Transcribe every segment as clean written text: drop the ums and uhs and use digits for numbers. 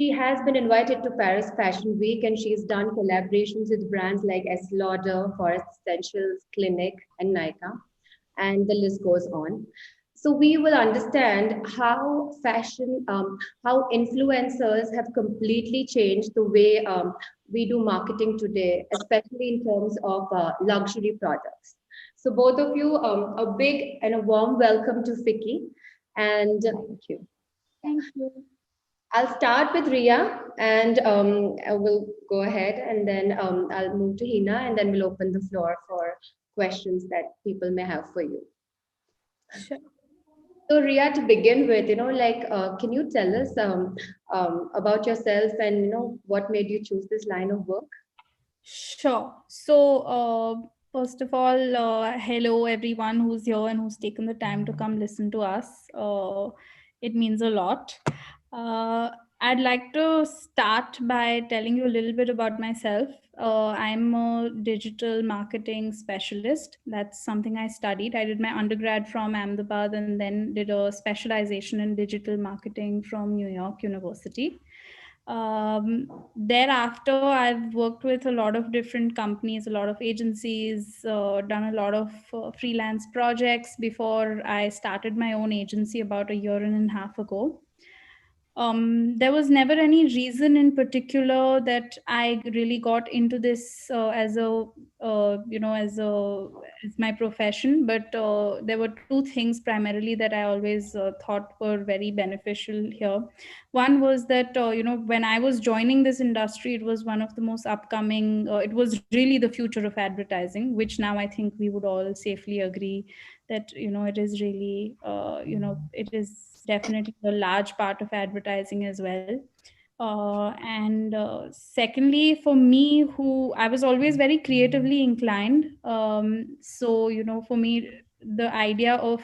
She has been invited to Paris Fashion Week and she's done collaborations with brands like Estée Lauder, Forest Essentials, CLIQ, and Nika, and the list goes on. So we will understand how how influencers have completely changed the way we do marketing today, especially in terms of luxury products. So both of you, a big and a warm welcome to Fiki, and thank you. Thank you. I'll start with Rhea, and I will go ahead, and then I'll move to Heena, and then we'll open the floor for questions that people may have for you. Sure. So, Rhea, to begin with, can you tell us about yourself and what made you choose this line of work? Sure. So, first of all, hello everyone who's here and who's taken the time to come listen to us. It means a lot. Uh, I'd like to start by telling you a little bit about myself. I'm a digital marketing specialist. That's something I studied. I did my undergrad from Ahmedabad and then did a specialization in digital marketing from New York University. Thereafter, I've worked with a lot of different companies, a lot of agencies, done a lot of freelance projects before I started my own agency about a year and a half ago. There was never any reason in particular that I really got into this as a as my profession, but there were two things primarily that I always thought were very beneficial here. One was that when I was joining this industry, it was one of the most upcoming. It was really the future of advertising, which now I think we would all safely agree that it is really it is definitely a large part of advertising as well. And secondly, for me, who I was always very creatively inclined, so for me, the idea of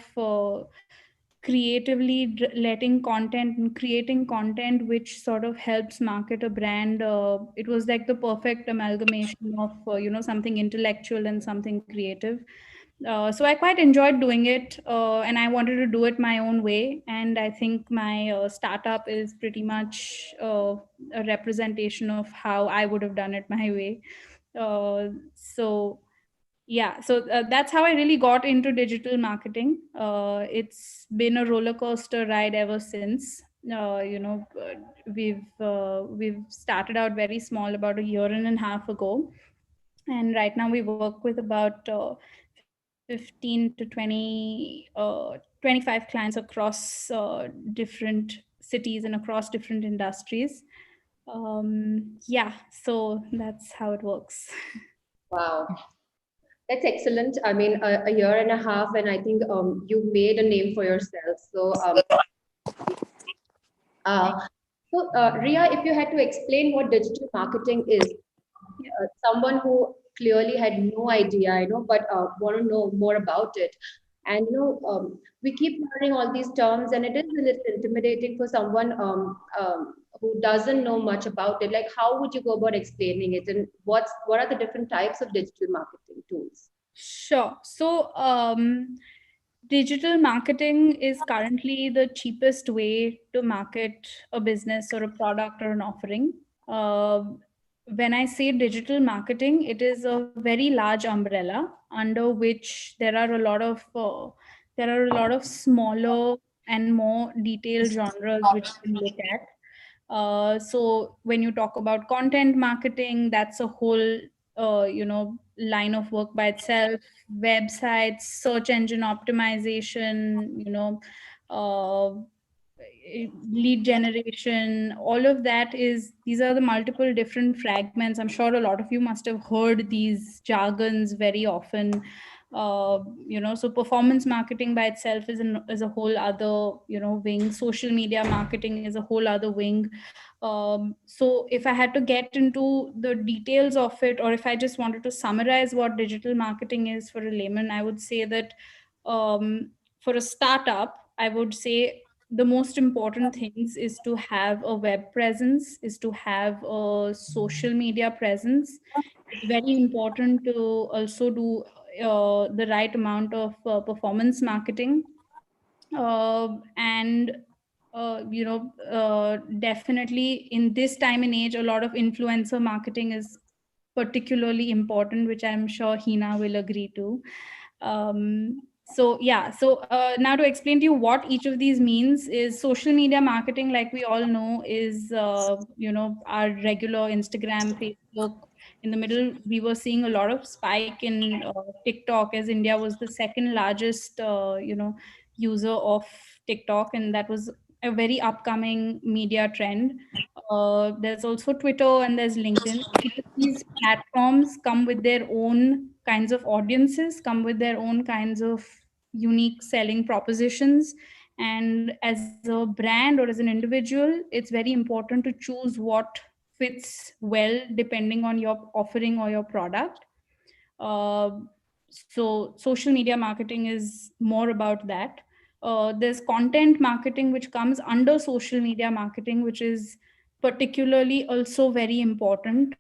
letting content and creating content which sort of helps market a brand, it was like the perfect amalgamation of something intellectual and something creative. So I quite enjoyed doing it, and I wanted to do it my own way. And I think my startup is pretty much a representation of how I would have done it my way. So yeah, so that's how I really got into digital marketing. It's been a roller coaster ride ever since. We've started out very small about a year and a half ago, and right now we work with about 15 to 25 clients across different cities and across different industries. Yeah, so that's how it works. Wow, that's excellent. I mean, a year and a half, and I think you made a name for yourself. Uh, Rhea, if you had to explain what digital marketing is, someone who clearly had no idea, but want to know more about it. And we keep learning all these terms, and it is a little intimidating for someone who doesn't know much about it. Like, how would you go about explaining it, and what are the different types of digital marketing tools? Sure. So, digital marketing is currently the cheapest way to market a business or a product or an offering. When I say digital marketing, it is a very large umbrella under which there are a lot of smaller and more detailed genres which you can look at. So when you talk about content marketing, that's a whole line of work by itself. Websites, search engine optimization, uh, lead generation, all of that is these are the multiple different fragments. I'm sure a lot of you must have heard these jargons very often. So performance marketing by itself is a whole other wing. Social media marketing is a whole other wing. So if I had to get into the details of it, or if I just wanted to summarize what digital marketing is for a layman, I would say that for a startup, I would say the most important things is to have a web presence, is to have a social media presence. It's very important to also do the right amount of performance marketing, and definitely in this time and age, a lot of influencer marketing is particularly important, which I'm sure Heena will agree to. So yeah, so now to explain to you what each of these means is social media marketing, like we all know, is our regular Instagram, Facebook. In the middle, we were seeing a lot of spike in TikTok, as India was the second largest user of TikTok, and that was a very upcoming media trend. There's also Twitter and there's LinkedIn. Each of these platforms come with their own kinds of audiences, come with their own kinds of unique selling propositions. And as a brand or as an individual, it's very important to choose what fits well depending on your offering or your product. Uh, so social media marketing is more about that. There's content marketing, which comes under social media marketing, which is particularly also very important,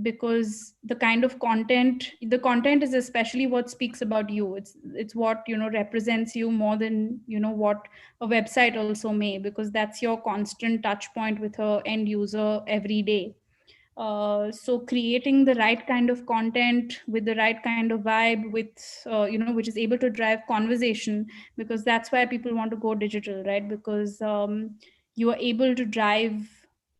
because the content is especially what speaks about you. It's what represents you more than what a website also may, because that's your constant touch point with a end user every day. So creating the right kind of content with the right kind of vibe, with which is able to drive conversation, because that's why people want to go digital, right? Because you are able to drive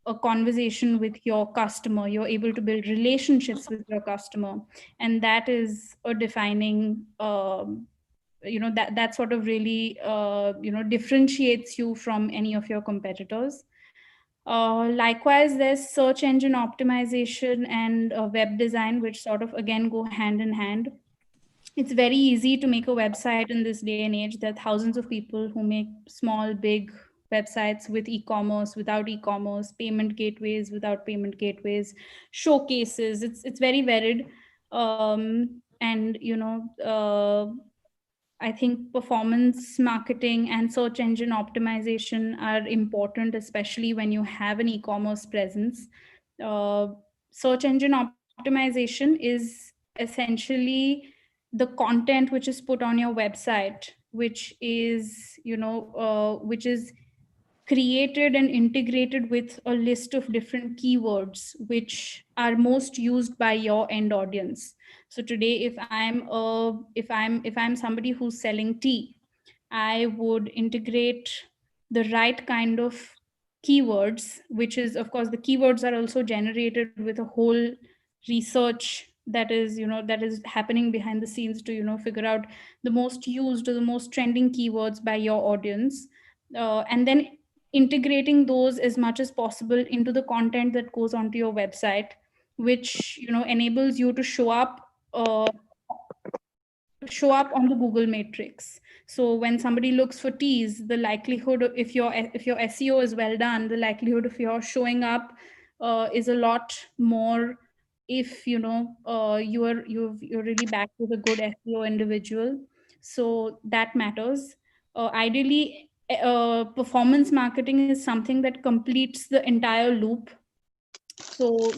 a conversation with your customer, you're able to build relationships with your customer, and that is a defining that sort of really differentiates you from any of your competitors. Likewise, there's search engine optimization and web design, which sort of again go hand in hand. It's very easy to make a website in this day and age. There are thousands of people who make small, big websites with e-commerce, without e-commerce, payment gateways, without payment gateways, showcases. It's very varied, and I think performance marketing and search engine optimization are important, especially when you have an e-commerce presence. Uh, Search engine optimization is essentially the content which is put on your website, which is created and integrated with a list of different keywords which are most used by your end audience. So today, if I'm somebody who's selling tea, I would integrate the right kind of keywords, which is, of course, the keywords are also generated with a whole research that is happening behind the scenes to figure out the most used or the most trending keywords by your audience, and then integrating those as much as possible into the content that goes onto your website, which enables you to show up on the Google matrix. So when somebody looks for teas, the likelihood if your SEO is well done, the likelihood of your showing up is a lot more if you're really back with a good SEO individual. So that matters. Ideally, performance marketing is something that completes the entire loop. So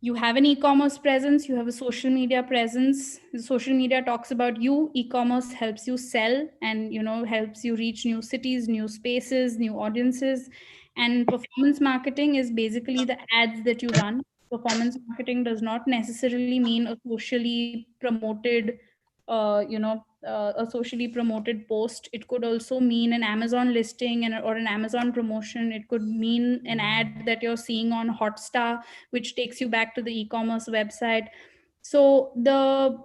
you have an e-commerce presence, you have a social media presence. The social media talks about you, e-commerce helps you sell, and helps you reach new cities, new spaces, new audiences. And performance marketing is basically the ads that you run. Performance marketing does not necessarily mean a socially promoted post. It could also mean an Amazon listing or an Amazon promotion. It could mean an ad that you're seeing on Hotstar, which takes you back to the e-commerce website. So the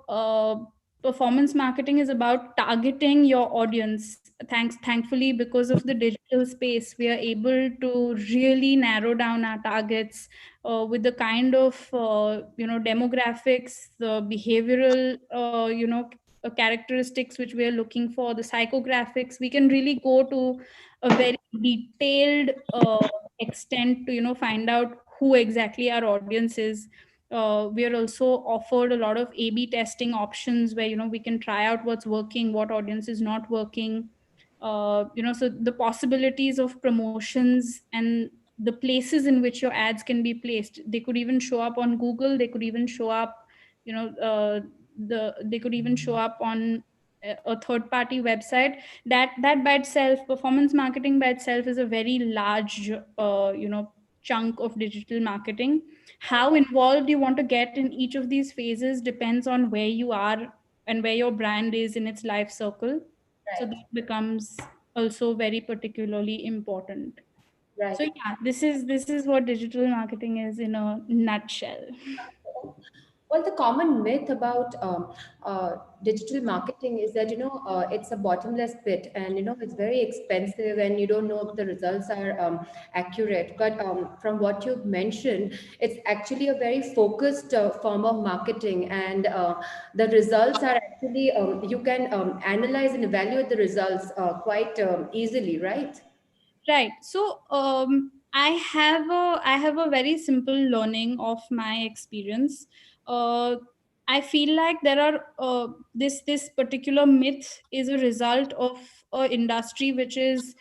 performance marketing is about targeting your audience. Thankfully, because of the digital space, we are able to really narrow down our targets with the kind of demographics, the behavioral characteristics which we are looking for, the psychographics. We can really go to a very detailed extent to find out who exactly our audience is. We are also offered a lot of A/B testing options where we can try out what's working, what audience is not working. So the possibilities of promotions and the places in which your ads can be placed. They could even show up on Google. They could even show up, they could even show up on a third party website, that by itself, performance marketing by itself is a very large chunk of digital marketing. How involved you want to get in each of these phases depends on where you are and where your brand is in its life circle. So Right. that becomes also very particularly important. Right. So yeah, this is what digital marketing is in a nutshell. Well, the common myth about digital marketing is that it's a bottomless pit, and it's very expensive, and you don't know if the results are accurate. But from what you've mentioned, it's actually a very focused form of marketing, and the results are actually you can analyze and evaluate the results quite easily, right? Right. So I have a very simple learning of my experience. Uh, I feel like there are this particular myth is a result of a industry which is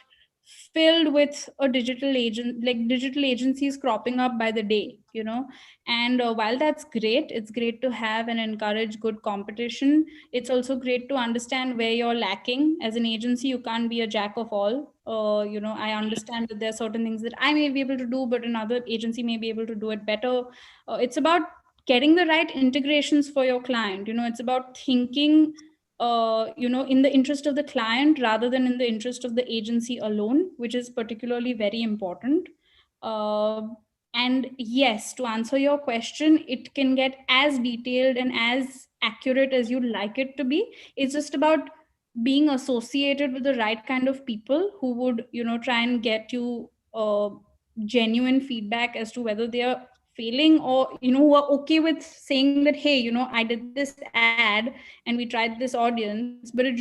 filled with a digital agent, like digital agencies cropping up by the day, and while that's great, it's great to have and encourage good competition. It's also great to understand where you're lacking. As an agency, you can't be a jack of all. I understand that there are certain things that I may be able to do, but another agency may be able to do it better. It's about getting the right integrations for your client. It's about thinking in the interest of the client rather than in the interest of the agency alone, which is particularly very important. uh, and yes, to answer your question, it can get as detailed and as accurate as you'd like it to be. It's just about being associated with the right kind of people who would try and get you genuine feedback as to whether they are failing, or who are okay with saying that, hey, I did this ad and we tried this audience, but it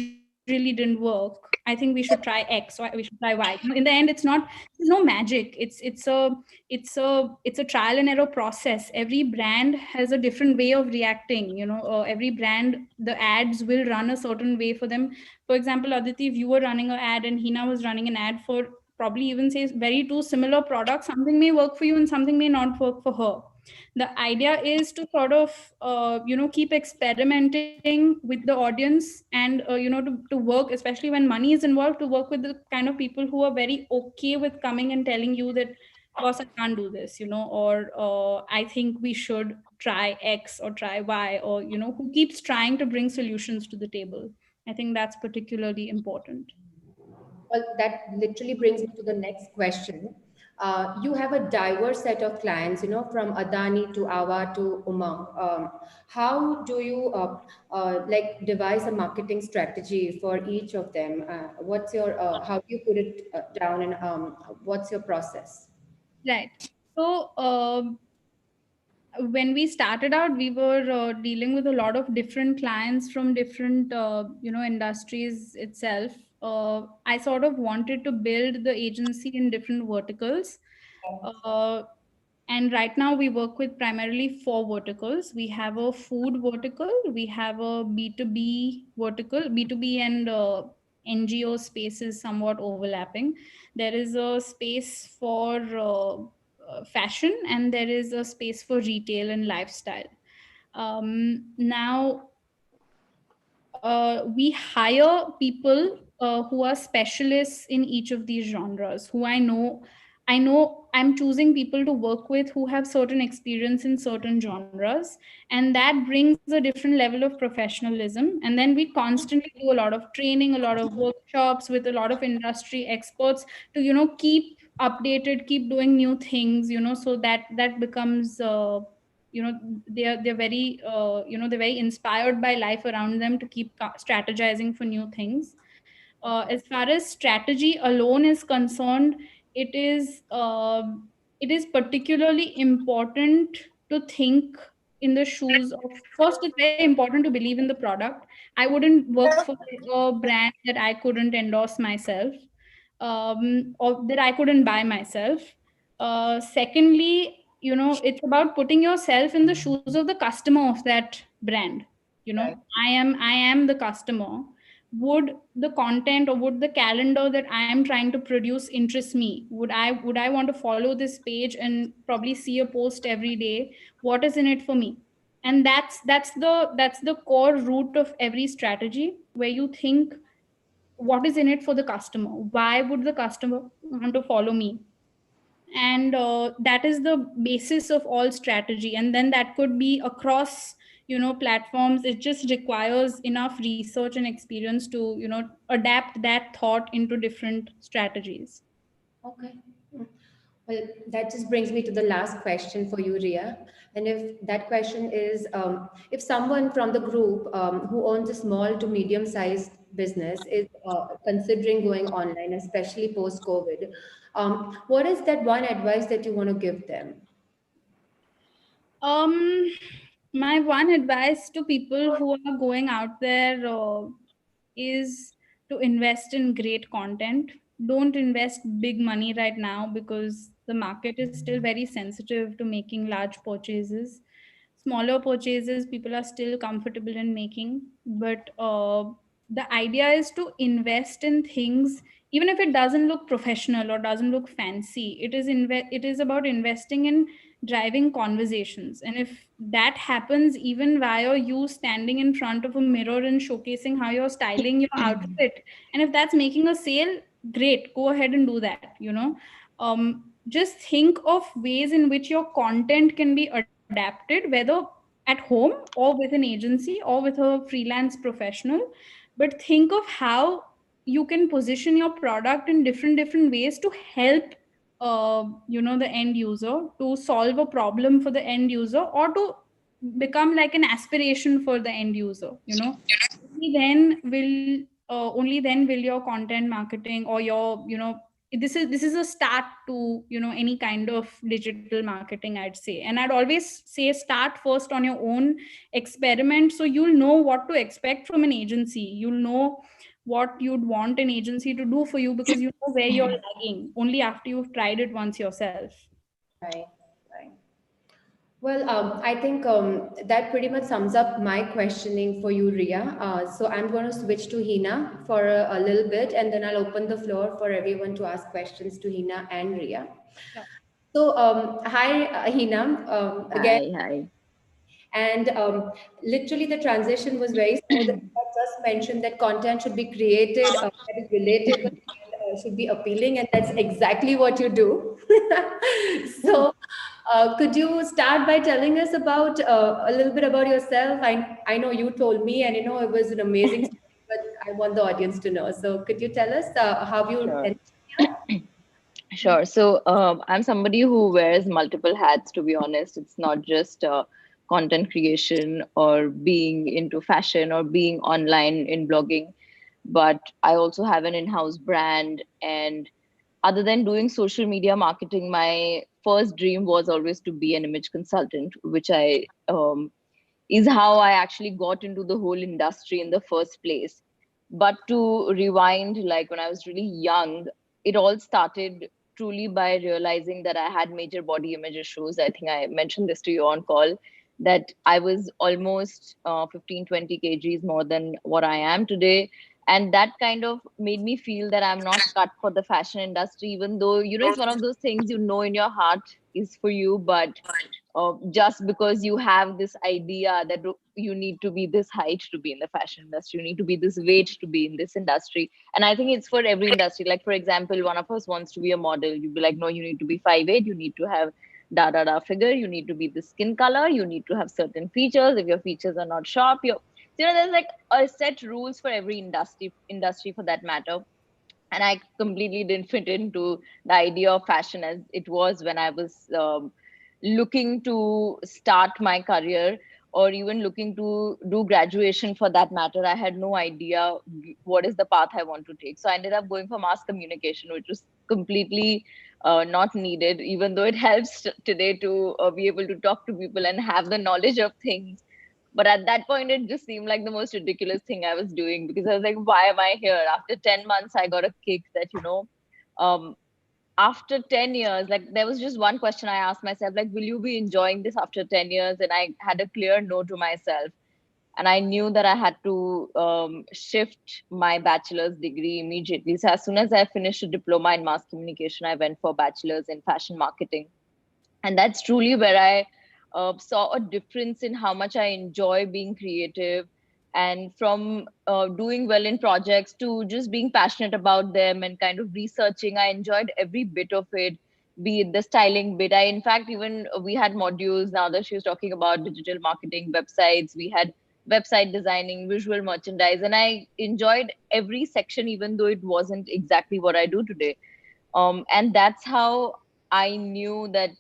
really didn't work. I think we should try X, or we should try Y. In the end, there's no magic. It's a trial and error process. Every brand has a different way of reacting. Every brand, the ads will run a certain way for them. For example, Aditi, if you were running an ad and Heena was running an ad for probably even say very two similar products, something may work for you and something may not work for her. The idea is to sort of keep experimenting with the audience, and to work, especially when money is involved, to work with the kind of people who are very okay with coming and telling you that, boss, I can't do this, or I think we should try X or try Y, or who keeps trying to bring solutions to the table. I think that's particularly important. Well, that literally brings me to the next question. You have a diverse set of clients, from Adani to Awa to Umang. How do you like devise a marketing strategy for each of them? What's your how do you put it down, and what's your process? Right. So when we started out, we were dealing with a lot of different clients from different industries itself. I sort of wanted to build the agency in different verticals. uh, and right now we work with primarily four verticals. We have a food vertical, we have a B2B vertical. B2B and NGO space is somewhat overlapping. There is a space for fashion, and there is a space for retail and lifestyle. Now we hire people who are specialists in each of these genres, who I know I'm choosing people to work with who have certain experience in certain genres, and that brings a different level of professionalism. And then we constantly do a lot of training, a lot of workshops with a lot of industry experts to keep updated, keep doing new things, so that becomes they're very they're very inspired by life around them to keep strategizing for new things. As far as strategy alone is concerned, it is particularly important to think in the shoes of, first, it's very important to believe in the product. I wouldn't work for a brand that I couldn't endorse myself, or that I couldn't buy myself. Secondly, it's about putting yourself in the shoes of the customer of that brand. Right. I am the customer. Would the content or would the calendar that I am trying to produce interest me? Would I want to follow this page and probably see a post every day? What is in it for me? And that's the core root of every strategy, where you think, what is in it for the customer? Why would the customer want to follow me? And that is the basis of all strategy. And then that could be across, platforms. It just requires enough research and experience to, adapt that thought into different strategies. Okay. Well, that just brings me to the last question for you, Rhea. And if that question is, if someone from the group who owns a small to medium-sized business is considering going online, especially post-COVID, what is that one advice that you want to give them? um my one advice to people who are going out there is to invest in great content. Don't invest big money right now, because the market is still very sensitive to making large purchases. Smaller purchases people are still comfortable in making, but the idea is to invest in things, even if it doesn't look professional or doesn't look fancy. It is about investing in driving conversations. And if that happens even via you standing in front of a mirror and showcasing how you're styling your outfit, and if that's making a sale, great, go ahead and do that. Just think of ways in which your content can be adapted, whether at home or with an agency or with a freelance professional. But think of how you can position your product in different ways to help the end user, to solve a problem for the end user, or to become like an aspiration for the end user. Only then will your content marketing, or your, this is a start to, any kind of digital marketing, I'd say. And I'd always say, start first on your own, experiment, so you'll know what to expect from an agency. You'll know what you'd want an agency to do for you, because you know where you're lagging only after you've tried it once yourself. Right, right. Well, I think that pretty much sums up my questioning for you, Ria. So I'm going to switch to Heena for a little bit, and then I'll open the floor for everyone to ask questions to Heena and Ria. Yeah. So, hi, Heena, again. Hi, hi. And literally, the transition was very smooth. I just mentioned that content should be created, that is relatable, and should be appealing, and that's exactly what you do. So, could you start by telling us about a little bit about yourself? I know you told me, and it was an amazing story, but I want the audience to know. So, could you tell us how you Sure. ended here? Sure. So I'm somebody who wears multiple hats, to be honest. It's not just content creation or being into fashion or being online in blogging, but I also have an in-house brand. And other than doing social media marketing, my first dream was always to be an image consultant, which I is how I actually got into the whole industry in the first place. But to rewind, like when I was really young, it all started truly by realizing that I had major body image issues. I think I mentioned this to you on call, that I was almost 15, 20 kgs more than what I am today. And that kind of made me feel that I'm not cut for the fashion industry, even though, it's one of those things in your heart is for you, but just because you have this idea that you need to be this height to be in the fashion industry, you need to be this weight to be in this industry. And I think it's for every industry. Like, for example, one of us wants to be a model. You'd be like, no, you need to be 5'8", you need to have da da da figure, you need to be the skin color, you need to have certain features. If your features are not sharp, there's like a set rules for every industry for that matter. And I completely didn't fit into the idea of fashion as it was when I was looking to start my career, or even looking to do graduation for that matter. I had no idea what is the path I want to take. So I ended up going for mass communication, which was completely not needed, even though it helps today to be able to talk to people and have the knowledge of things. But at that point, it just seemed like the most ridiculous thing I was doing, because I was like, why am I here? After 10 months, I got a kick that, um, after 10 years, like, there was just one question I asked myself, like, will you be enjoying this after 10 years? And I had a clear no to myself. And I knew that I had to shift my bachelor's degree immediately. So as soon as I finished a diploma in mass communication, I went for bachelor's in fashion marketing. And that's truly where I saw a difference in how much I enjoy being creative, and from doing well in projects to just being passionate about them and kind of researching. I enjoyed every bit of it, be it the styling bit. I, in fact, even we had modules now that she was talking about digital marketing, websites. We had website designing, visual merchandise, and I enjoyed every section, even though it wasn't exactly what I do today. And that's how I knew that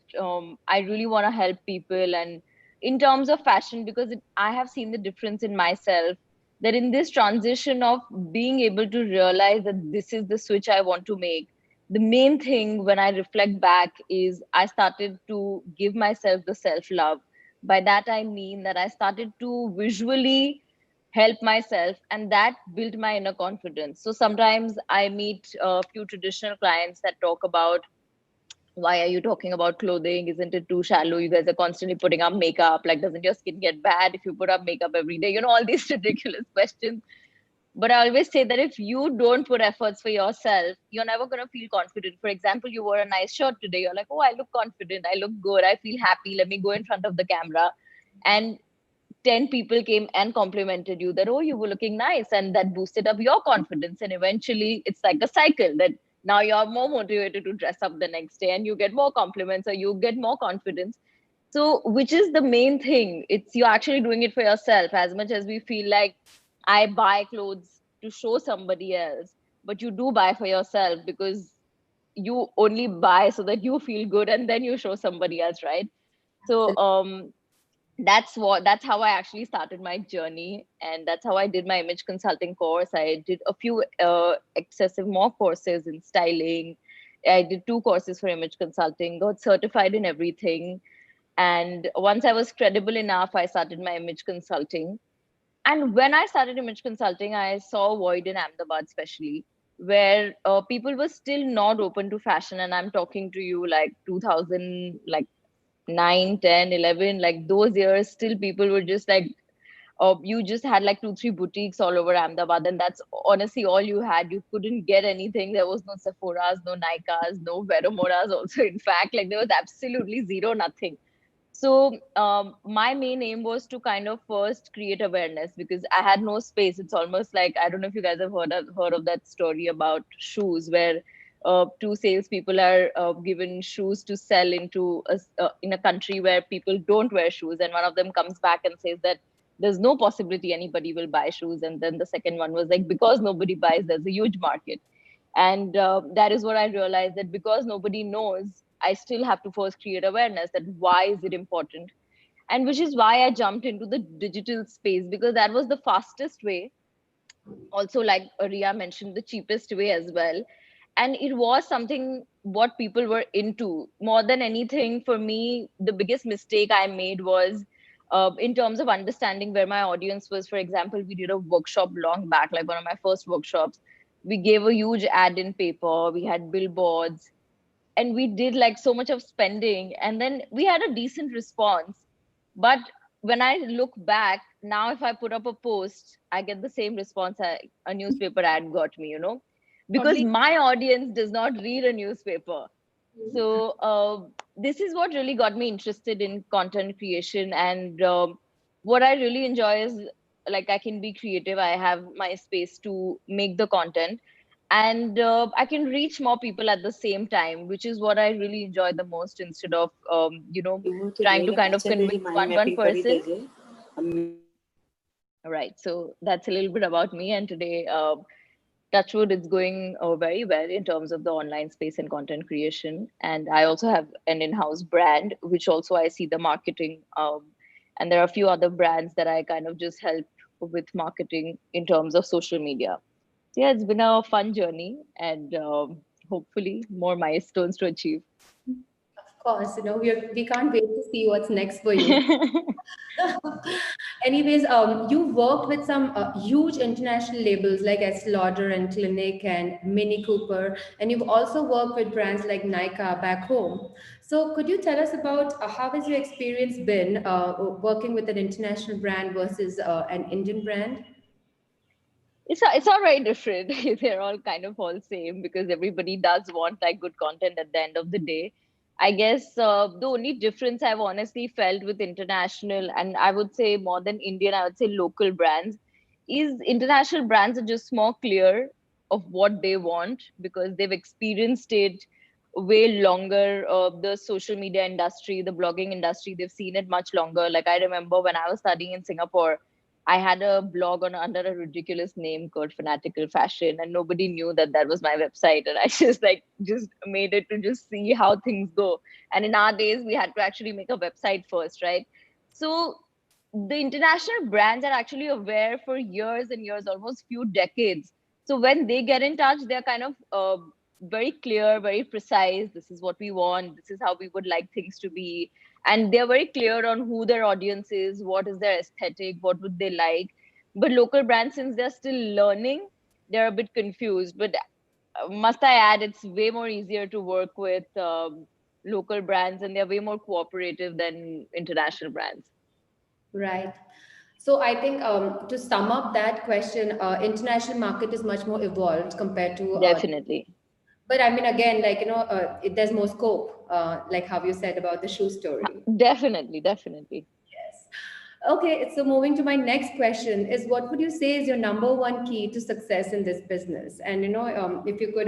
I really want to help people. And in terms of fashion, because I have seen the difference in myself, that in this transition of being able to realize that this is the switch I want to make, the main thing when I reflect back is I started to give myself the self love. By that I mean that I started to visually help myself, and that built my inner confidence. So sometimes I meet a few traditional clients that talk about, why are you talking about clothing? Isn't it too shallow? You guys are constantly putting up makeup. Like, doesn't your skin get bad if you put up makeup every day? You know, all these ridiculous questions. But I always say that if you don't put efforts for yourself, you're never going to feel confident. For example, you wore a nice shirt today. You're like, oh, I look confident. I look good. I feel happy. Let me go in front of the camera. And 10 people came and complimented you that, oh, you were looking nice. And that boosted up your confidence. And eventually it's like a cycle that now you're more motivated to dress up the next day and you get more compliments or you get more confidence. So, which is the main thing? It's you're actually doing it for yourself. As much as we feel like I buy clothes to show somebody else, but you do buy for yourself because you only buy so that you feel good and then you show somebody else, right? So, that's how I actually started my journey, and that's how I did my image consulting course. I did a few excessive more courses in styling. I did 2 courses for image consulting, got certified in everything. And once I was credible enough, I started my image consulting. And when I started image consulting, I saw a void in Ahmedabad, especially where people were still not open to fashion. And I'm talking to you like 2000, like 9, 10, 11, like those years, still people were just like, you just had like 2, 3 boutiques all over Ahmedabad, and that's honestly all you had. You couldn't get anything. There was no Sephora's, no Nykas, no Veromoras also. In fact, like there was absolutely zero, nothing. So my main aim was to kind of first create awareness because I had no space. It's almost like, I don't know if you guys have heard of that story about shoes where 2 salespeople are given shoes to sell in a country where people don't wear shoes, and one of them comes back and says that there's no possibility anybody will buy shoes, and then the second one was like, because nobody buys, there's a huge market. And that is what I realized, that because nobody knows, I still have to first create awareness that why is it important. And which is why I jumped into the digital space, because that was the fastest way, also like Rhea mentioned, the cheapest way as well. And it was something what people were into more than anything. For me, the biggest mistake I made was in terms of understanding where my audience was. For example, we did a workshop long back, like one of my first workshops. We gave a huge ad in paper, we had billboards, and we did like so much of spending, and then we had a decent response. But when I look back now, if I put up a post, I get the same response a newspaper ad got me, because Only my audience does not read a newspaper. So this is what really got me interested in content creation. And what I really enjoy is, like, I can be creative, I have my space to make the content, and I can reach more people at the same time, which is what I really enjoy the most, instead of trying to kind of convince one person. Right. So that's a little bit about me. And today, Touchwood is going very well in terms of the online space and content creation. And I also have an in-house brand, which also I see the marketing. And there are a few other brands that I kind of just help with marketing in terms of social media. So yeah, it's been a fun journey, and hopefully more milestones to achieve. Of course, we can't wait to see what's next for you. Anyways, you worked with some huge international labels like Estee Lauder and Clinique and Mini Cooper, and you've also worked with brands like Nykaa back home. So, could you tell us about how has your experience been working with an international brand versus an Indian brand? It's all very different. They're all kind of all same because everybody does want like good content at the end of the day. I guess the only difference I've honestly felt with international, and I would say more than Indian, I would say local brands, is international brands are just more clear of what they want because they've experienced it way longer. The social media industry, the blogging industry, they've seen it much longer. Like I remember when I was studying in Singapore, I had a blog on under a ridiculous name called Fanatical Fashion, and nobody knew that that was my website. And I just made it to just see how things go. And in our days, we had to actually make a website first, right? So the international brands are actually aware for years and years, almost few decades. So when they get in touch, they're kind of very clear, very precise. This is what we want. This is how we would like things to be, and they're very clear on who their audience is, what is their aesthetic, what would they like. But local brands, since they're still learning, they're a bit confused. But must I add, it's way more easier to work with local brands, and they're way more cooperative than international brands. Right. So I think to sum up that question, international market is much more evolved compared to. Definitely. But I mean, again, like there's more scope, like how you said about the shoe story. Definitely, definitely. Yes. Okay, so moving to my next question is, what would you say is your number one key to success in this business? And if you could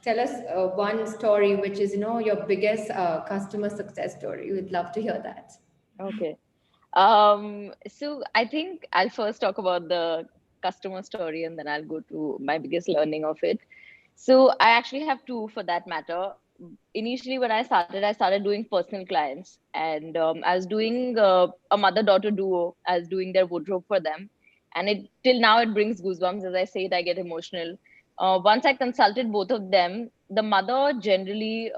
tell us one story which is your biggest customer success story, we'd love to hear that. Okay. So I think I'll first talk about the customer story and then I'll go to my biggest learning of it. So I actually have two for that matter. Initially, when I started doing personal clients, and I was doing a mother-daughter duo. I was doing their wardrobe for them, and it till now it brings goosebumps. As I say it, I get emotional. Once I consulted both of them, the mother generally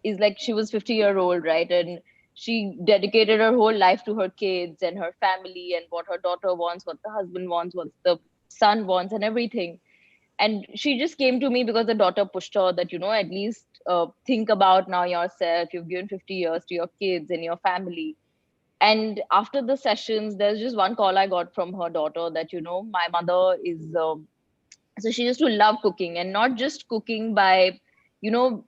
is like she was 50-year-old, right? And she dedicated her whole life to her kids and her family and what her daughter wants, what the husband wants, what the son wants, and everything. And she just came to me because the daughter pushed her that at least think about now yourself. You've given 50 years to your kids and your family. And after the sessions, there's just one call I got from her daughter that my mother is so she used to love cooking, and not just cooking by you know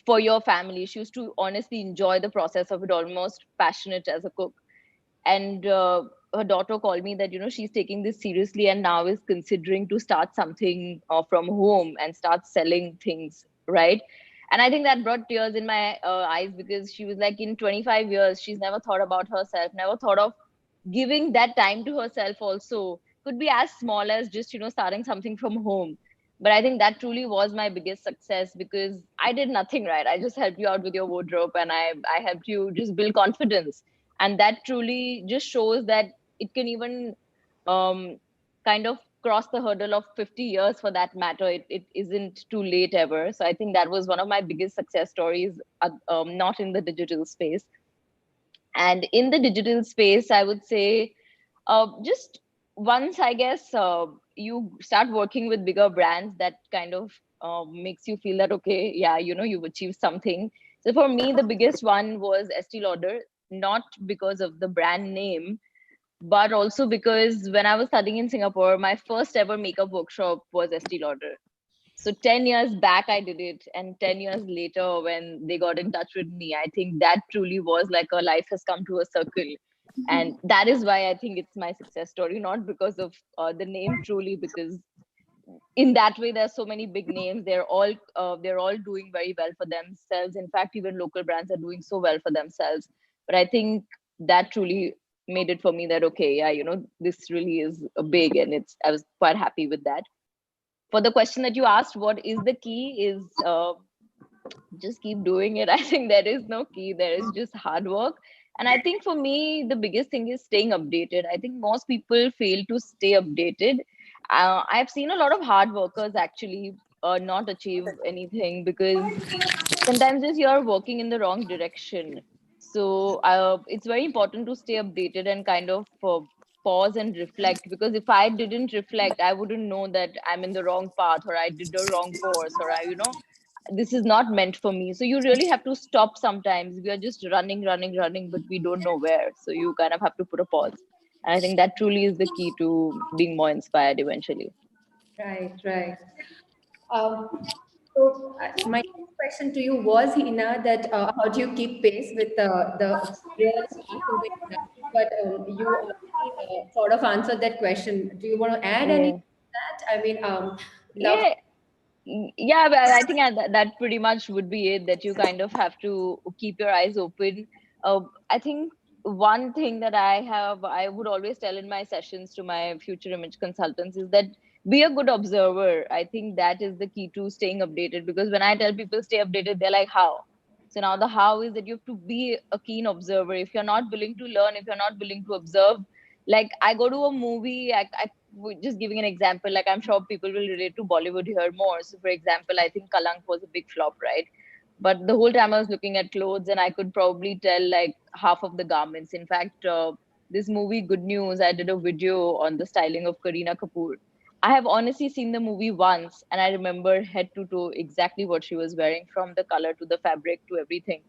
for your family. She used to honestly enjoy the process of it, almost passionate as a cook. And her daughter called me that she's taking this seriously and now is considering to start something from home and start selling things, right? And I think that brought tears in my eyes, because she was like, in 25 years she's never thought about herself, never thought of giving that time to herself also. Could be as small as just starting something from home. But I think that truly was my biggest success, because I did nothing, right? I just helped you out with your wardrobe, and I helped you just build confidence. And that truly just shows that it can even um, kind of cross the hurdle of 50 years, for that matter. It isn't too late ever. So I think that was one of my biggest success stories, not in the digital space. And in the digital space, I would say, just once, I guess, you start working with bigger brands, that kind of makes you feel that, okay, yeah, you've achieved something. So for me, the biggest one was Estee Lauder, not because of the brand name, but also because when I was studying in Singapore, my first ever makeup workshop was Estee Lauder. So 10 years back, I did it. And 10 years later, when they got in touch with me, I think that truly was like a life has come to a circle. And that is why I think it's my success story, not because of the name, truly, because in that way, there's so many big names. They're all doing very well for themselves. In fact, even local brands are doing so well for themselves. But I think that truly made it for me that, okay, yeah, this really is big, and I was quite happy with that. For the question that you asked, what is the key, is just keep doing it. I think there is no key, there is just hard work. And I think for me, the biggest thing is staying updated. I think most people fail to stay updated. I've seen a lot of hard workers actually not achieve anything, because sometimes just you're working in the wrong direction. So it's very important to stay updated and kind of pause and reflect, because if I didn't reflect, I wouldn't know that I'm in the wrong path, or I did the wrong course, or this is not meant for me. So you really have to stop sometimes. We are just running, running, running, but we don't know where. So you kind of have to put a pause. And I think that truly is the key to being more inspired eventually. Right, right. Um, So my next question to you was, Hina, that how do you keep pace with the real fast-moving industry? But you already sort of answered that question. Do you want to add anything Yeah. to that? I mean, love. Yeah. Yeah, but I think that pretty much would be it, that you kind of have to keep your eyes open. I think one thing that I would always tell in my sessions to my future image consultants is that be a good observer. I think that is the key to staying updated, because when I tell people stay updated, they're like, how? So now the how is that you have to be a keen observer. If you're not willing to learn, if you're not willing to observe, like I go to a movie, just giving an example, like I'm sure people will relate to Bollywood here more. So for example, I think Kalank was a big flop, right? But the whole time I was looking at clothes and I could probably tell like half of the garments. In fact, this movie Good News, I did a video on the styling of Kareena Kapoor. I have honestly seen the movie once and I remember head to toe exactly what she was wearing, from the color to the fabric to everything,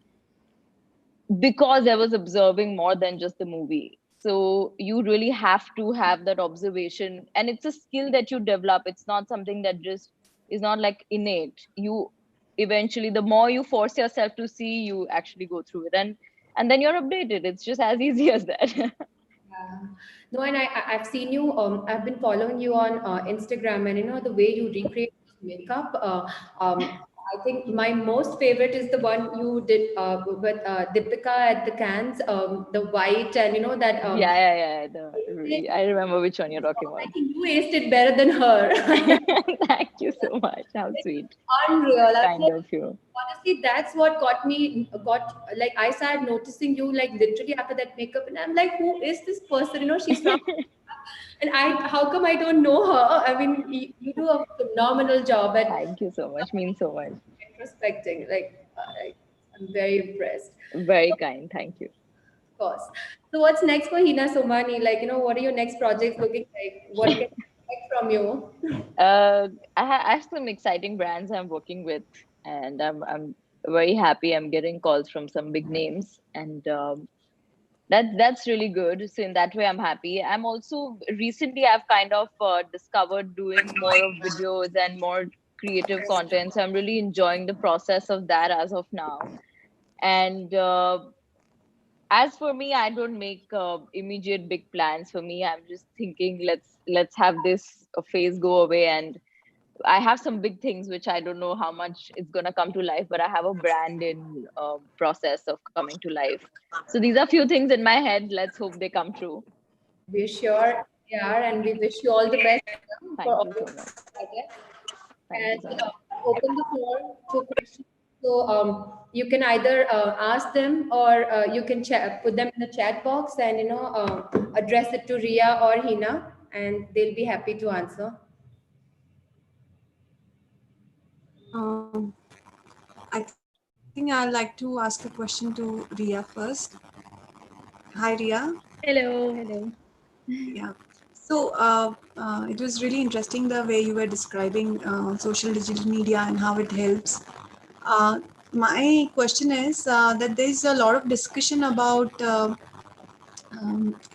because I was observing more than just the movie. So you really have to have that observation, and it's a skill that you develop. It's not something that just is not like innate. You eventually, the more you force yourself to see, you actually go through it, and then you're updated. It's just as easy as that. Yeah. No, and I've seen you. I've been following you on Instagram, and you know the way you recreate makeup. I think my most favorite is the one you did with Deepika at the Cannes. The white, and you know that. Yeah. I remember which one you're talking I about. think you aced it better than her. Thank you so much. How Like, sweet. unreal. I was Kind like, of you. honestly, that's what got like I started noticing you like literally after that makeup, and I'm like, who is this person? You know, she's from, and how come I don't know her? I mean, you do a phenomenal job at Thank you so much. Means so much. introspecting. Like, I'm very impressed. Very kind. Thank you. Of course. So what's next for Hina Somani? Like, you know, what are your next projects looking like? What can we expect from you? I have some exciting brands I'm working with, and I'm very happy. I'm getting calls from some big names, and that's really good. So in that way, I'm happy. I'm also recently I've kind of discovered doing more of videos and more creative content. So I'm really enjoying the process of that as of now. And as for me, I don't make immediate big plans. For me, I'm just thinking, let's have this phase go away, and I have some big things which I don't know how much it's gonna come to life, but I have a brand in process of coming to life. So these are few things in my head. Let's hope they come true. We're sure we are, and we wish you all the best for Thank all you so your much. projects. Thank you And so much. open the floor to questions. So you can either ask them, or you can put them in the chat box, and you know address it to Rhea or Hina, and they'll be happy to answer. I think I'd like to ask a question to Rhea first. Hi, Rhea. Hello, hello. Yeah. So it was really interesting the way you were describing social digital media and how it helps. Uh, my question is that there's a lot of discussion about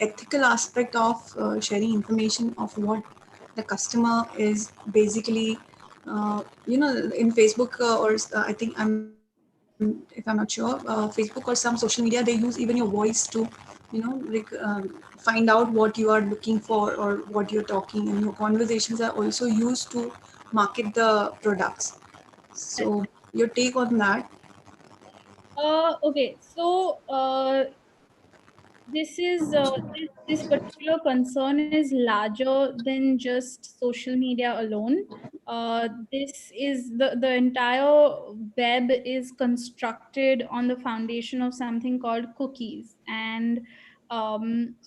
ethical aspect of sharing information of what the customer is basically in Facebook or I think if I'm not sure Facebook or some social media, they use even your voice to find out what you are looking for or what you're talking, and your conversations are also used to market the products. So your take on that? Okay, so this particular concern is larger than just social media alone. This is the entire web is constructed on the foundation of something called cookies, and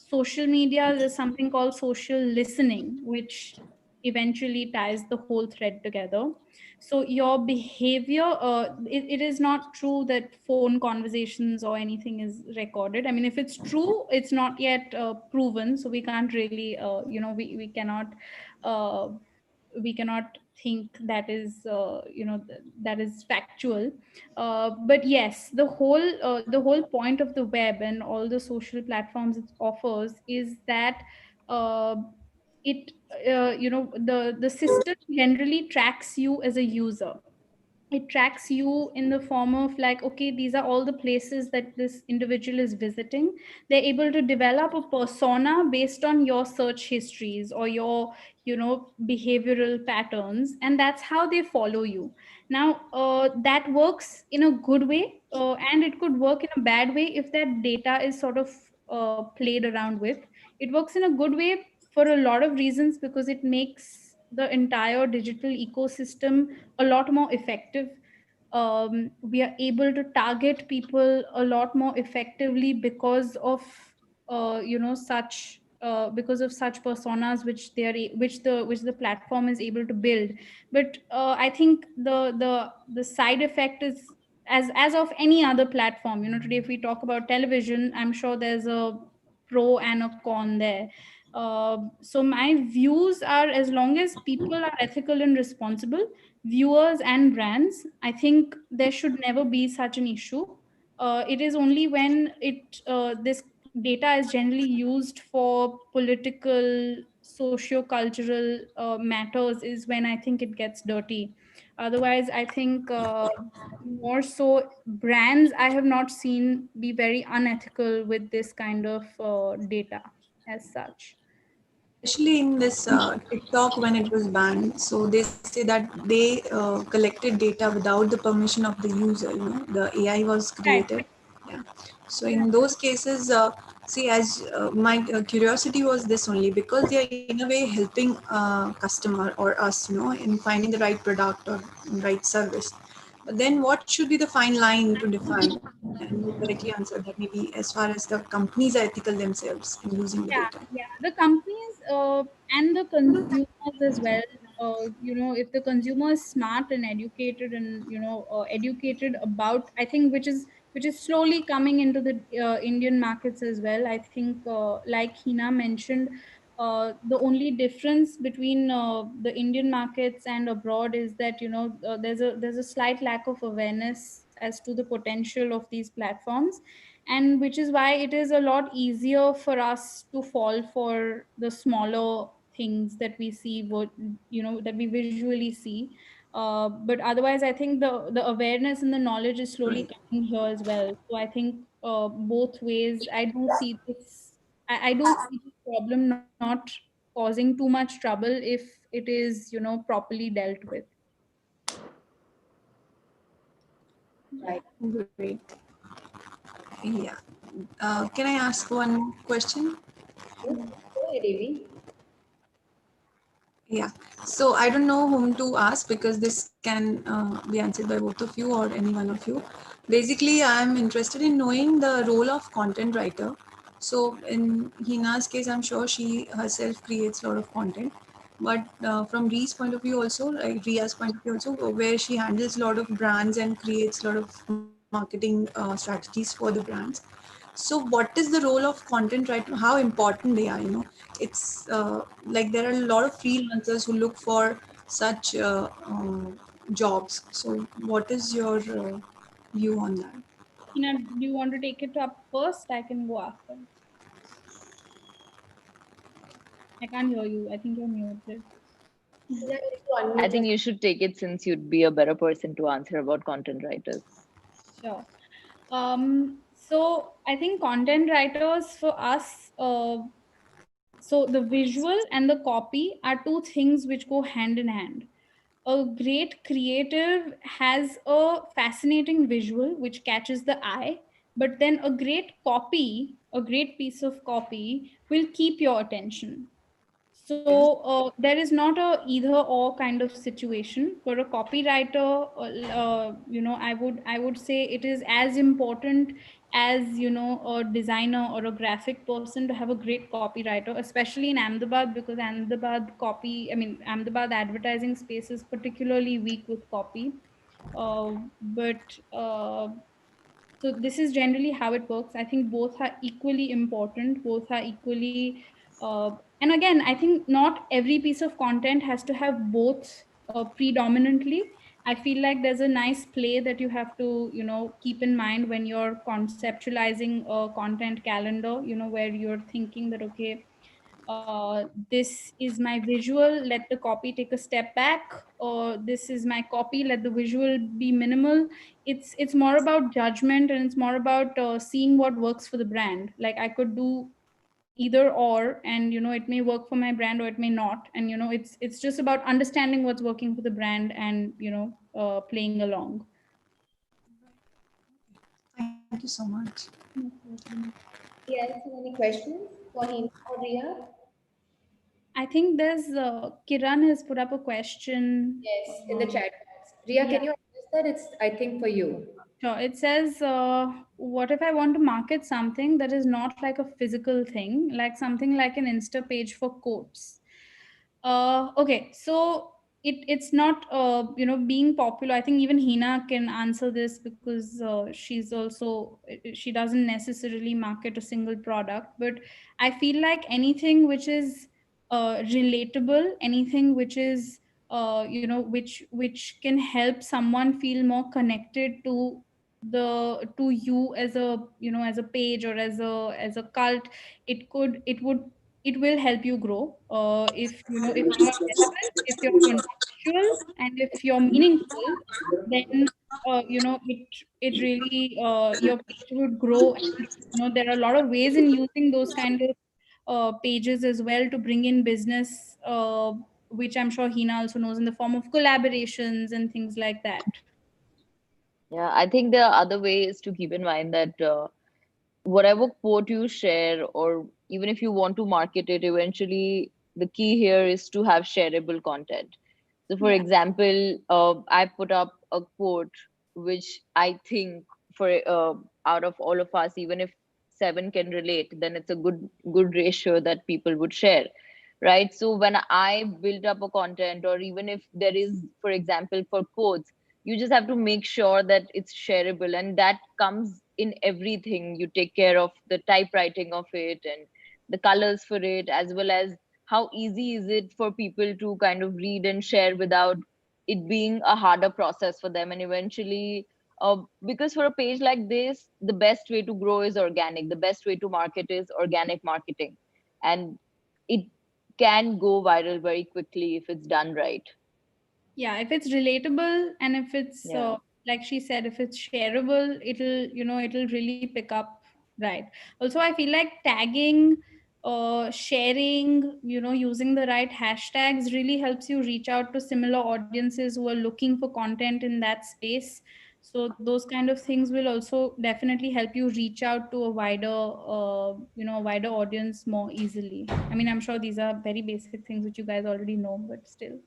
social media, there's something called social listening, which eventually ties the whole thread together. So your behavior, it is not true that phone conversations or anything is recorded. I mean, if it's true, it's not yet proven, so we can't really uh, we cannot think that is that is factual. But yes, the whole point of the web and all the social platforms it offers is that uh, it the system generally tracks you as a user. it tracks you in the form of like, okay, these are all the places that this individual is visiting. They're able to develop a persona based on your search histories or your, behavioral patterns, and that's how they follow you. Now, that works in a good way, and it could work in a bad way if that data is sort of played around with. It works in a good way for a lot of reasons, because it makes the entire digital ecosystem a lot more effective. We are able to target people a lot more effectively because of because of such personas which they are which the platform is able to build. But I think the side effect is, as of any other platform, today if we talk about television, I'm sure there's a pro and a con there. So my views are, as long as people are ethical and responsible, viewers and brands, I think there should never be such an issue. It is only when this data is generally used for political, socio-cultural matters is when I think it gets dirty. Otherwise, I think more so brands I have not seen be very unethical with this kind of data as such. Especially in this TikTok when it was banned. So they say that they collected data without the permission of the user. The AI was Right. created. Yeah. So in those cases, see, as my curiosity was this only, because they are in a way helping customer or us, in finding the right product or right service. But then what should be the fine line to define? And you correctly answered that maybe as far as the companies are ethical themselves in using the data. Yeah. The companies and the consumers as well. If the consumer is smart and educated and educated about, I think, which is slowly coming into the Indian markets as well. I think, like Heena mentioned, the only difference between the Indian markets and abroad is that there's a slight lack of awareness as to the potential of these platforms, and which is why it is a lot easier for us to fall for the smaller things that we see, that we visually see. But otherwise, I think the awareness and the knowledge is slowly Right. coming here as well. So I think both ways, I do see this problem not causing too much trouble if it is properly dealt with. Great. Yeah. Can I ask one question? Yes. Go ahead, Devi. Yeah. So I don't know whom to ask because this can be answered by both of you or any one of you. Basically, I'm interested in knowing the role of content writer. So in Hina's case, I'm sure she herself creates a lot of content. But from Rhea's point of view also, like Rhea's point of view also, where she handles a lot of brands and creates a lot of marketing strategies for the brands. So what is the role of content writer? How important they are? It's like there are a lot of freelancers who look for such jobs. So what is your view on that? Hina, do you want to take it up first? I can go after. I can't hear you. I think you're muted. Yeah, you need to I unmute think yourself. you should take it since you'd be a better person to answer about content writers. Sure. So I think content writers for us, so the visual and the copy are two things which go hand in hand. A great creative has a fascinating visual which catches the eye, but then a great copy, a great piece of copy will keep your attention. So there is not a either or kind of situation for a copywriter. I would say it is as important as a designer or a graphic person to have a great copywriter, especially in Ahmedabad, because Ahmedabad advertising space is particularly weak with copy. But So this is generally how it works. I think both are equally important, both are equally and again, I think not every piece of content has to have both predominantly. I feel like there's a nice play that you have to keep in mind when you're conceptualizing a content calendar, where you're thinking that, okay, this is my visual, let the copy take a step back, or this is my copy, let the visual be minimal. It's more about judgment, and it's more about seeing what works for the brand. Like I could do either or, and it may work for my brand or it may not, and it's just about understanding what's working for the brand and playing along. Thank you so much. No problem. Yes, any questions for Heena or Rhea? I think there's Kiran has put up a question. Yes, in the chat box. Rhea, Yeah, can you address that? It's, I think, for you. sure. It says, what if I want to market something that is not like a physical thing, like something like an Insta page for quotes? Okay, so it's not being popular. I think even Heena can answer this because she's also she doesn't necessarily market a single product, but I feel like anything which is relatable, anything which is which can help someone feel more connected to you as a as a page or as a cult, it will help you grow if if you're relevant, if you're contextual, and if you're meaningful. Then it really your page would grow. And there are a lot of ways in using those kind of pages as well to bring in business, which I'm sure Heena also knows, in the form of collaborations and things like that. Yeah, I think there are other ways to keep in mind that whatever quote you share, or even if you want to market it, eventually the key here is to have shareable content. So, for Yeah. example, I put up a quote which I think for out of all of us, even if seven can relate, then it's a good ratio that people would share, right? So when I build up a content, or even if there is, for example, for quotes, you just have to make sure that it's shareable, and that comes in everything. You take care of the typewriting of it and the colors for it, as well as how easy is it for people to kind of read and share without it being a harder process for them. And eventually, because for a page like this, the best way to grow is organic, the best way to market is organic marketing, and it can go viral very quickly if it's done right. Yeah, if it's relatable, and if it's Yeah. like she said, if it's shareable, it'll really pick up. Right. Also, I feel like tagging, sharing, using the right hashtags really helps you reach out to similar audiences who are looking for content in that space. So those kind of things will also definitely help you reach out to a wider audience more easily. I mean, I'm sure these are very basic things which you guys already know, but still.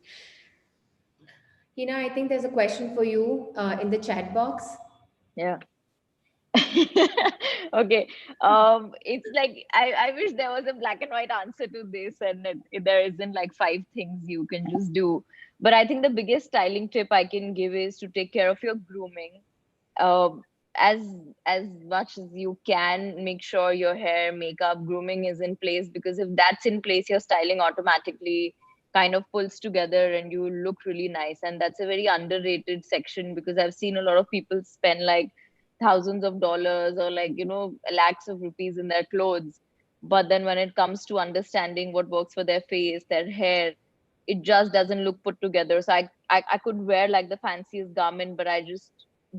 Heena, I think there's a question for you in the chat box. Yeah. Okay. It's like I wish there was a black and white answer to this, and there isn't like five things you can just do. But I think the biggest styling tip I can give is to take care of your grooming. Um, as as much as you can, make sure your hair, makeup, grooming is in place, because if that's in place, your styling automatically kind of pulls together and you look really nice. And that's a very underrated section, because I've seen a lot of people spend like thousands of dollars, or like lakhs of rupees in their clothes, but then when it comes to understanding what works for their face, their hair, it just doesn't look put together. So I could wear like the fanciest garment, but I just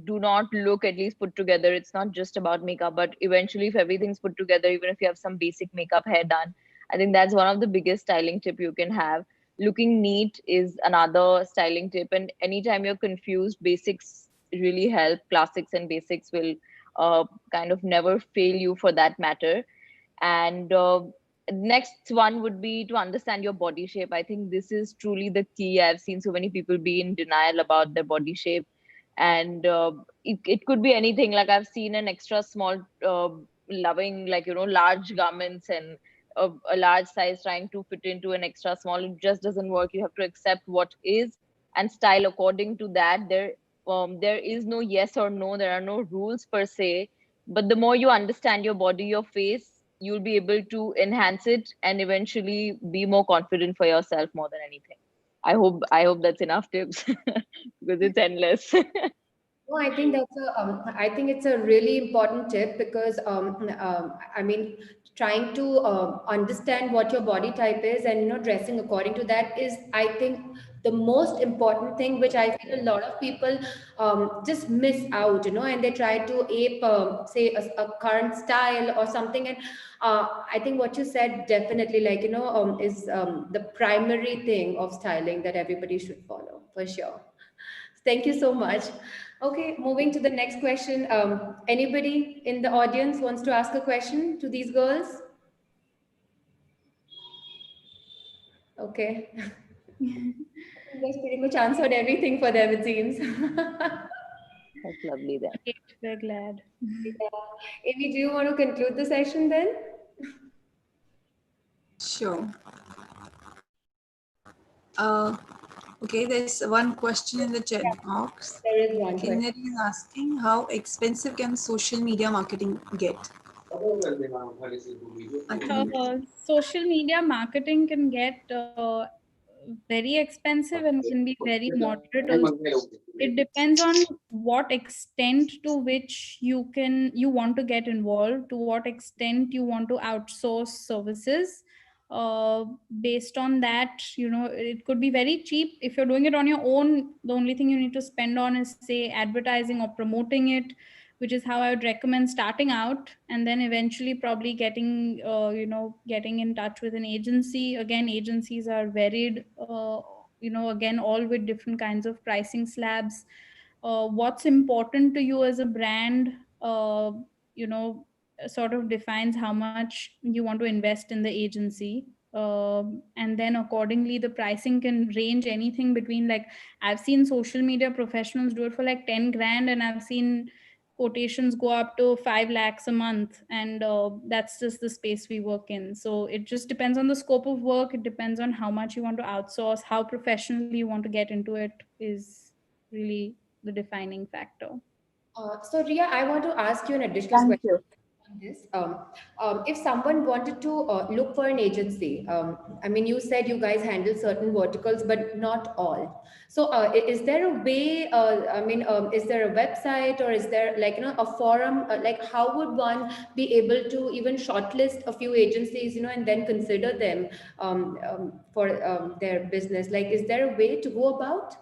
do not look at least put together. It's not just about makeup, but eventually if everything's put together, even if you have some basic makeup, hair done, I think that's one of the biggest styling tip you can have. Looking neat is another styling tip, and anytime you're confused, basics really help. Classics and basics will kind of never fail you for that matter. And next one would be to understand your body shape. I think this is truly the key. I've seen so many people be in denial about their body shape, and it could be anything. Like I've seen an extra small loving, like large garments, and a large size trying to fit into an extra small. It just doesn't work. You have to accept what is and style according to that. There is no yes or no. There are no rules per se, but the more you understand your body, your face, you'll be able to enhance it and eventually be more confident for yourself more than anything. I hope that's enough tips because it's endless. No, I think I think it's a really important tip because, I mean, trying to understand what your body type is and, dressing according to that is, I think, the most important thing, which I feel a lot of people just miss out, and they try to ape, say, a current style or something. And I think what you said definitely, like, is the primary thing of styling that everybody should follow for sure. Thank you so much. Okay, moving to the next question. Anybody in the audience wants to ask a question to these girls? Okay. You guys pretty much answered everything for them, it seems. That's lovely then. Great, we're glad. Yeah. Amy, do you want to conclude the session then? Sure. Okay, there's one question in the chat box. There is one question. Kinnari is asking, how expensive can social media marketing get? I think Social media marketing can get very expensive and can be very moderate also. It depends on what extent to which you want to get involved, to what extent you want to outsource services. uh, Based on that, it could be very cheap if you're doing it on your own. The only thing you need to spend on is, say, advertising or promoting it, which is how I would recommend starting out, and then eventually probably getting in touch with an agency. Again, agencies are varied, again, all with different kinds of pricing slabs. What's important to you as a brand, you know sort of defines how much you want to invest in the agency. And then accordingly the pricing can range anything between, like, I've seen social media professionals do it for like 10 grand, and I've seen quotations go up to 5 lakhs a month, and that's just the space we work in. So it just depends on the scope of work. It depends on how much you want to outsource, how professionally you want to get into it is really the defining factor. So, Ria, I want to ask you an additional Thank question you. on this. If someone wanted to look for an agency, I mean, you said you guys handle certain verticals, but not all. So, is there a way? I mean, is there a website, or is there, like, a forum? Like, how would one be able to even shortlist a few agencies, and then consider them for their business? Like, is there a way to go about?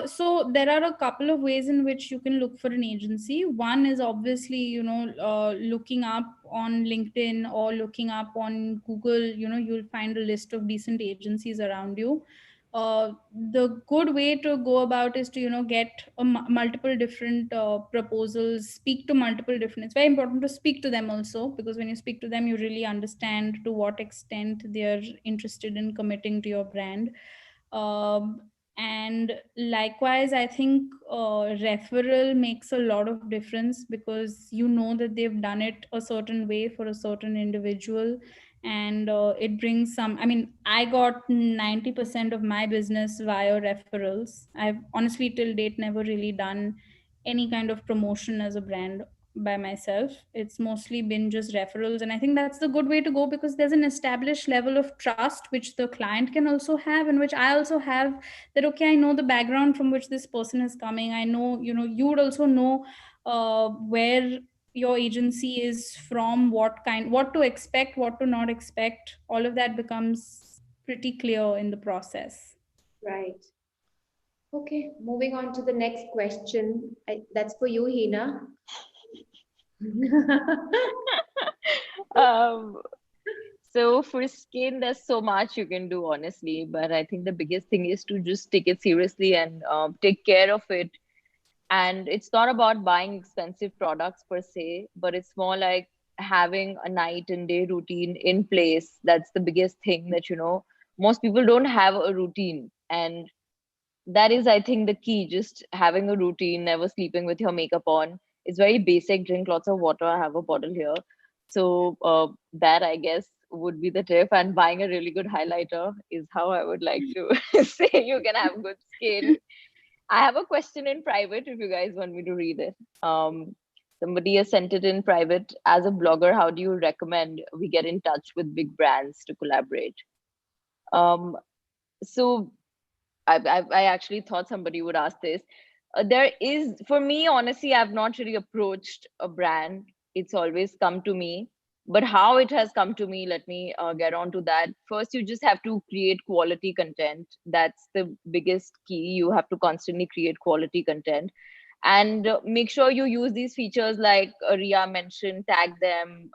So there are a couple of ways in which you can look for an agency. One is obviously, looking up on LinkedIn or looking up on Google. You'll find a list of decent agencies around you. The good way to go about is to, get multiple different proposals, speak to multiple different. It's very important to speak to them also, because when you speak to them, you really understand to what extent they're interested in committing to your brand. Um, and likewise, I think referral makes a lot of difference, because that they've done it a certain way for a certain individual, and it brings some. I mean, I got 90% of my business via referrals. I've honestly till date never really done any kind of promotion as a brand by myself. It's mostly been just referrals, and I think that's the good way to go, because there's an established level of trust which the client can also have, and which I also have, that okay, I know the background from which this person is coming. I know, you would also know where your agency is from, what to expect, what to not expect. All of that becomes pretty clear in the process. Right. Okay, moving on to the next question. That's for you, Heena. Um, so for skin, there's so much you can do, honestly. But I think the biggest thing is to just take it seriously and take care of it. And it's not about buying expensive products per se, but it's more like having a night and day routine in place. That's the biggest thing that, most people don't have a routine. And that is, I think, the key. Just having a routine, never sleeping with your makeup on. It's very basic. Drink lots of water. I have a bottle here. So that, I guess, would be the tip. And buying a really good highlighter is how I would like to say you can have good skin. I have a question in private if you guys want me to read it. Somebody has sent it in private. As a blogger, how do you recommend we get in touch with big brands to collaborate? So I actually thought somebody would ask this. there is, for me, honestly, I've not really approached a brand. It's always come to me. But how it has come to me, let me get on to that. First, you just have to create quality content. That's the biggest key. You have to constantly create quality content, and make sure you use these features like Rhea mentioned, tag them,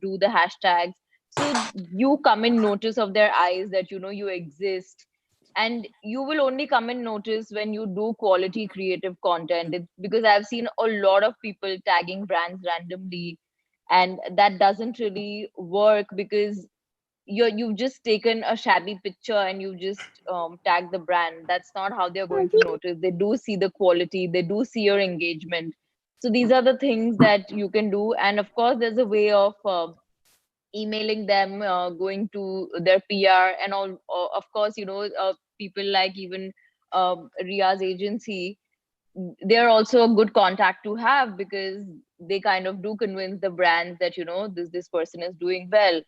do the hashtags. So you come in notice of their eyes that you exist, and you will only come and notice when you do quality creative content. Because I've seen a lot of people tagging brands randomly, and that doesn't really work, because you've just taken a shabby picture and you just tag the brand. That's not how they're going to notice. They do see the quality, they do see your engagement. So these are the things that you can do. And of course there's a way of emailing them, going to their PR and all. Of course, people like even Ria's agency, they're also a good contact to have, because they kind of do convince the brands that this person is doing well.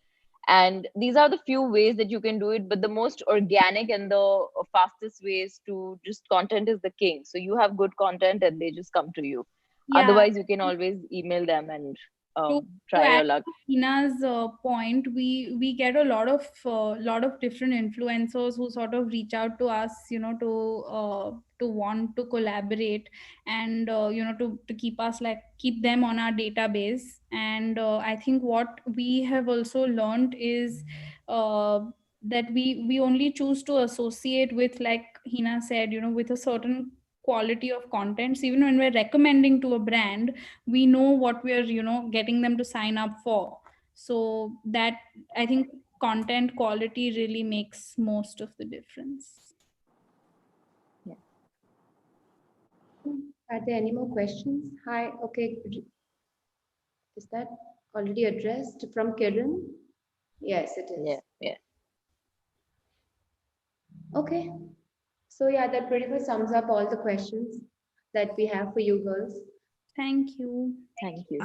And these are the few ways that you can do it, but the most organic and the fastest ways to just content is the king. So you have good content and they just come to you. Yeah. Otherwise you can always email them and To, to try add your luck. to Heena's point, we get a lot of different influencers who sort of reach out to us, to want to collaborate, and to keep us, like, keep them on our database. And I think what we have also learned is uh, that we only choose to associate with, like Heena said, with a certain quality of contents. Even when we're recommending to a brand, we know what we're getting them to sign up for. So that, I think, content quality really makes most of the difference. Yeah. Are there any more questions? Hi, okay. Is that already addressed from Kiran? Yes, it is. Yeah. Okay. So yeah, that pretty much sums up all the questions that we have for you girls. Thank you. Thank you.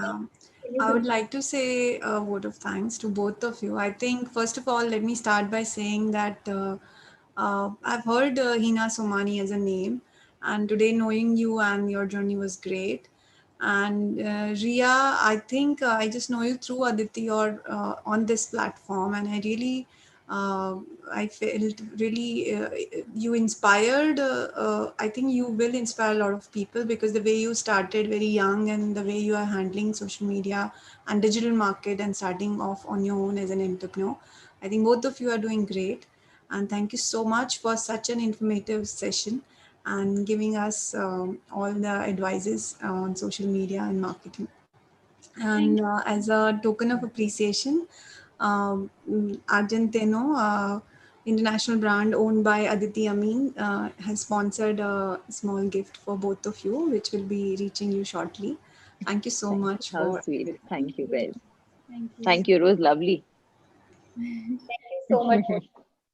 I would like to say a vote of thanks to both of you. I think, first of all, let me start by saying that I've heard Heena Somani as a name, and today knowing you and your journey was great. And Rhea, I think I just know you through Aditi or on this platform, and uh, I felt really you inspired. I think you will inspire a lot of people, because the way you started very young and the way you are handling social media and digital market and starting off on your own as an entrepreneur, I think both of you are doing great. And thank you so much for such an informative session and giving us all the advices on social media and marketing. And as a token of appreciation, Argentino, international brand owned by Aditi Amin, has sponsored a small gift for both of you, which will be reaching you shortly. Thank you so Thank you. much How for sweet. everything. Thank you guys. Thank you. Thank you. It was lovely. Thank you so much.